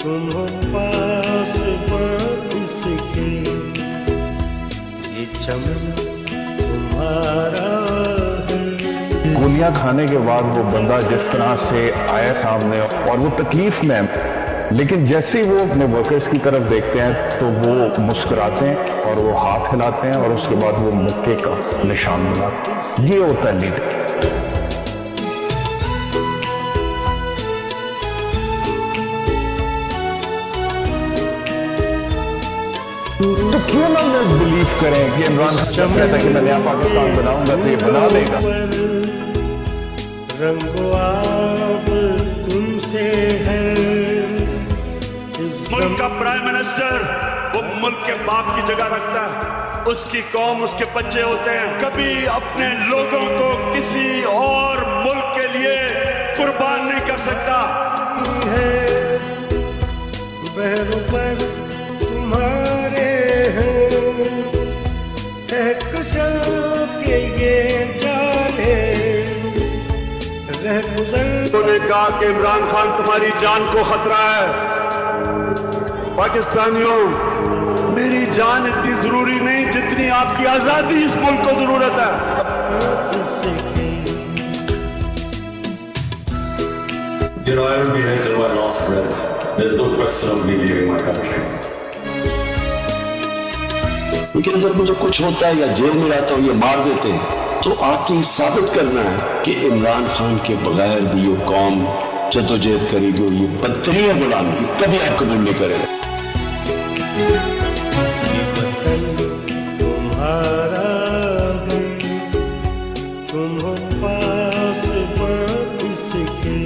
तुम हो पास इसके, ये चमन तुम्हारा है। गोलियां खाने के बाद वो बंदा जिस तरह से आया सामने और वो तकलीफ में है, लेकिन जैसे ही वो अपने वर्कर्स की तरफ देखते हैं तो वो मुस्कुराते हैं और वो हाथ हिलाते हैं और उसके बाद वो मुक्के का निशान बनाते हैं। ये होता है लीडर। तो क्यों ना लोग बिलीव करें कि इमरान खान जब कहता है कि मैं नया पाकिस्तान बनाऊंगा तो ये बना देगा। रंगो आप तुमसे है। मुल्क का प्राइम मिनिस्टर वो मुल्क के बाप की जगह रखता है। उसकी कौम उसके बच्चे होते हैं। कभी अपने लोगों को किसी और मुल्क के लिए कुर्बान नहीं कर सकता है बहरों पर तुम्हारे हैं कुशल के ये जाने रह गुजर। उन्होंने कहा कि इमरान खान तुम्हारी जान को खतरा है। पाकिस्तानियों, मेरी जान इतनी जरूरी नहीं जितनी आपकी आजादी इस मुल्क को जरूरत है। You know, I will be here till my last breath. There's no question of me leaving my country. लेकिन अगर मुझे कुछ होता है या जेल में रहता हूँ, ये मार देते हैं, तो आपको साबित करना है कि इमरान खान के बगैर भी ये कौम जद्दोजहद करेगी और ये बदतरीन गुलामी कभी आप कबूल नहीं करेगा। तुम्हारा है, तुम हो पास इसके।